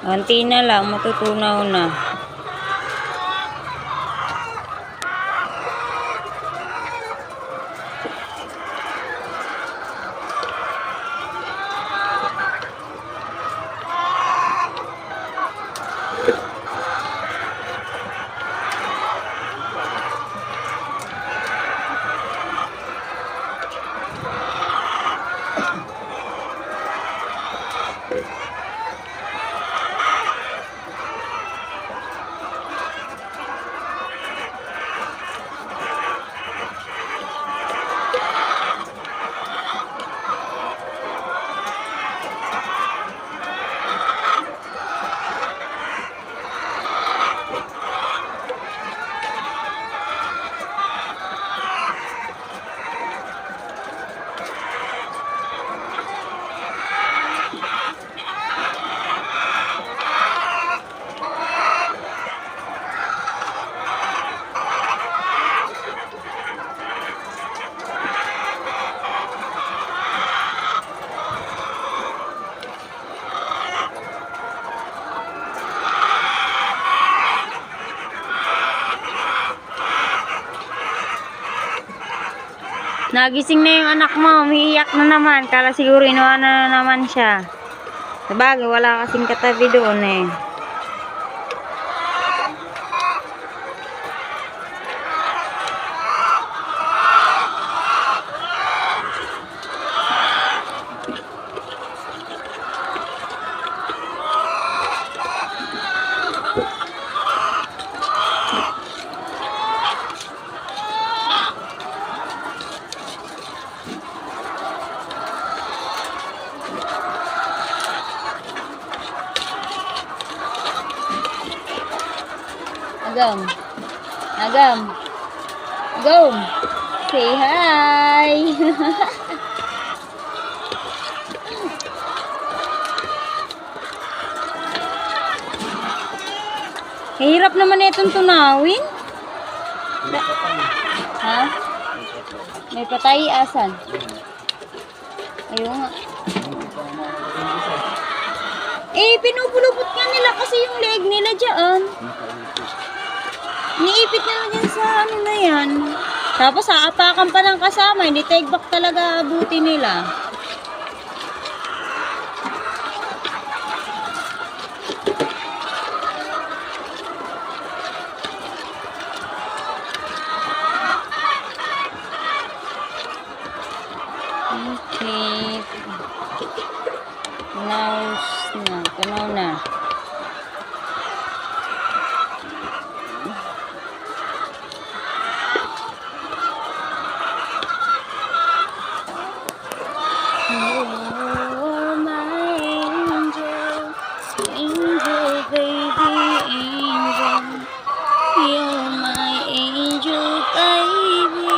Konti na lang, matutunaw na. Nagising na yung anak mo, umiiyak na naman. Kala siguro inuwan na naman siya. Sabagay, wala kasing katabi doon eh. Agam. Agam. Go. Say hi. Hirap naman itong tunawin. Ha? May patay asan? Ayun nga. Eh, pinupulupot nga nila kasi yung leg nila dyan. Niipit nila dyan sa ano na yan. Tapos aapakan pa ng kasama. Hindi take back talaga buti nila. Okay. Tunaw na. Oh, my angel, angel, baby, angel, you're my angel, baby,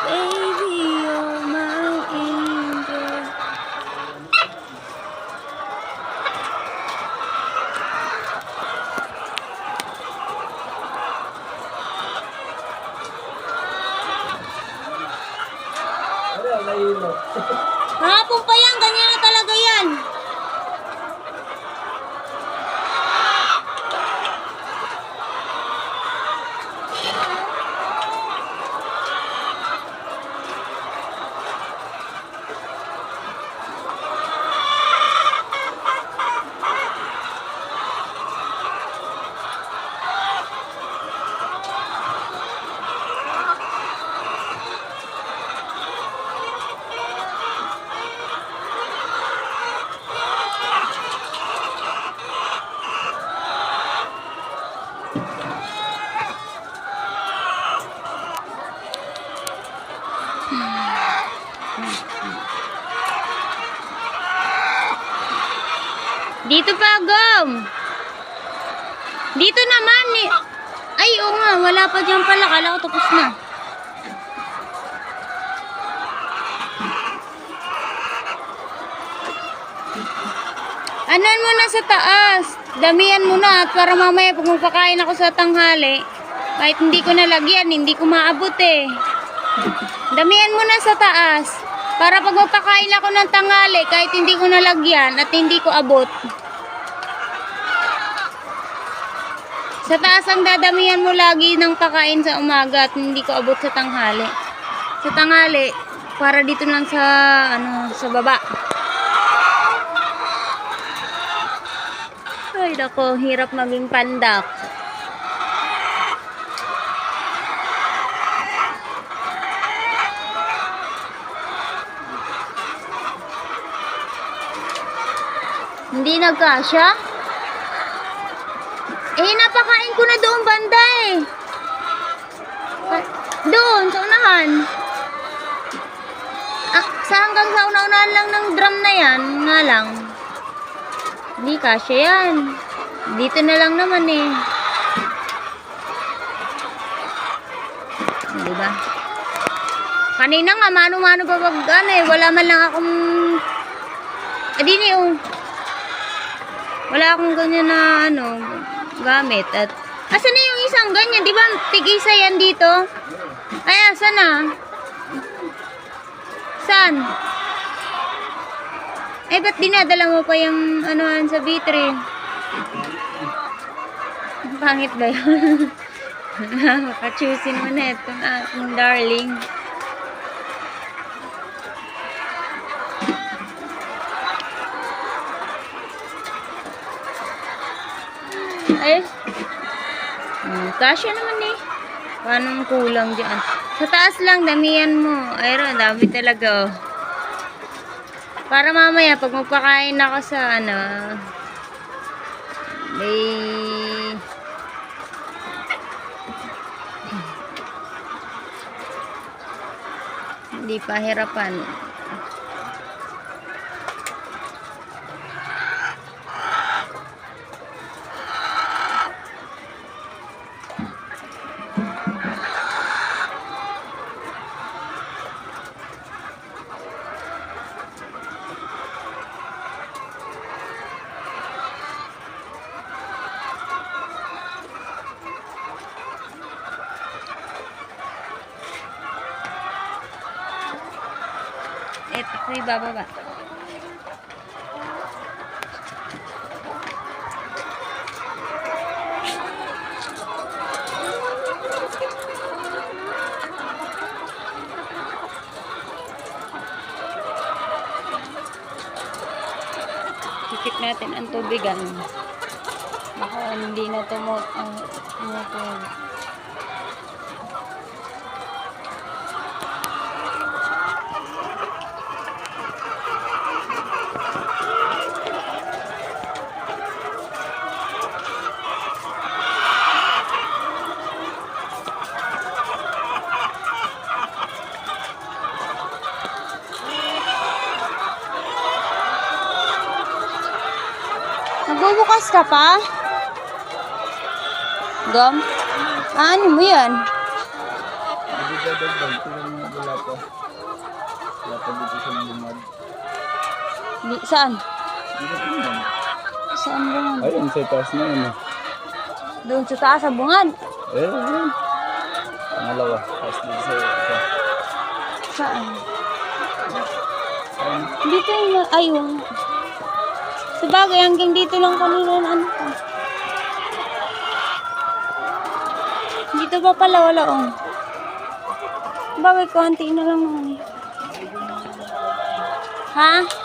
baby, you're my angel. Hapon pa yan, ganyan na talaga yan. Dito pa, Gom. Dito naman eh. Ay, oo nga. Wala pa dyan pala. Kala ko tapos na. Anan mo na sa taas. Damihan mo na. At para mamaya pag magpakain ako sa tanghali, kahit hindi ko nalagyan, hindi ko maabot eh. Damihan mo na sa taas. Para pag magpakain ako ng tanghali, kahit hindi ko nalagyan at hindi ko abot. Sa taas ang dadamihan mo lagi ng pakain sa umaga at hindi ko abot sa tanghali. Sa tanghali, para dito lang sa, sa baba. Ay, nako, hirap maging pandak. Hindi nagkasya? Eh, napakain ko na doon banda eh. Doon, sa unahan. Sa hanggang sa una-unahan lang ng drum na yan, nga lang. Hindi kasya yan. Dito na lang naman eh. Diba? Kanina nga, mano-mano pa pag eh. Wala man lang akong... Adini oh. Wala akong ganyan na gamit. At asan na yung isang ganyan? Di ba tig-isa yan dito? Ay, asan na? Saan? Eh, ba't dinadala mo pa yung sa vitrine? Pangit ba yun? Makachusin mo na itong aking darling. Ay, kasya naman eh. Paano kulang dyan? Sa taas lang, damihan mo. Ayun, dami talaga oh. Para mamaya, pag magpakain ako sa hindi pa hirapan. Ito ko ibababa. Sikip natin ang tubigan. Baka hindi na tumot ang Nagbubukas ka pa? Gom? Ano mo yan? Saan? Saan bungad? Ayun, sa taas na yun. Doon sa taas sa bungad? Ayun. Pangalawa. Taas din sa ito. Saan? Dito yung ayun. Sabagay, hanggang dito lang kanina na Dito pa pala, wala oh. Sabagay, konti na lang naman eh. Ha?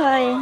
Buhay.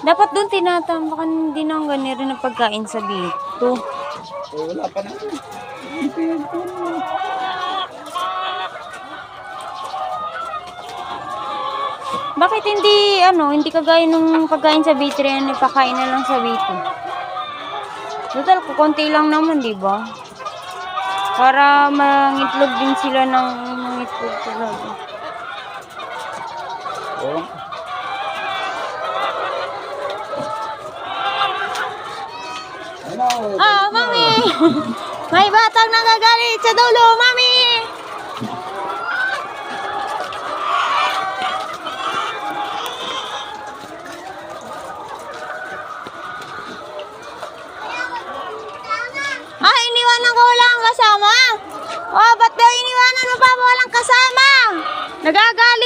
Dapat doon tinatambak din ang ganyan rin ang pagkain sa bito. Eh, wala pa naman. Bakit hindi kagaya nung pagkain sa bito rin, ipakain na lang sa bito? Total, kukunti lang naman, di ba? Para mangitlog din sila ng mangitlog talaga. Oo. Ano? Ah, mami! May batang nagagalit sa dulo, mami! Ah, iniwanan ko walang kasama? Oh, ba't daw iniwanan mo pa walang kasama? Nagagalit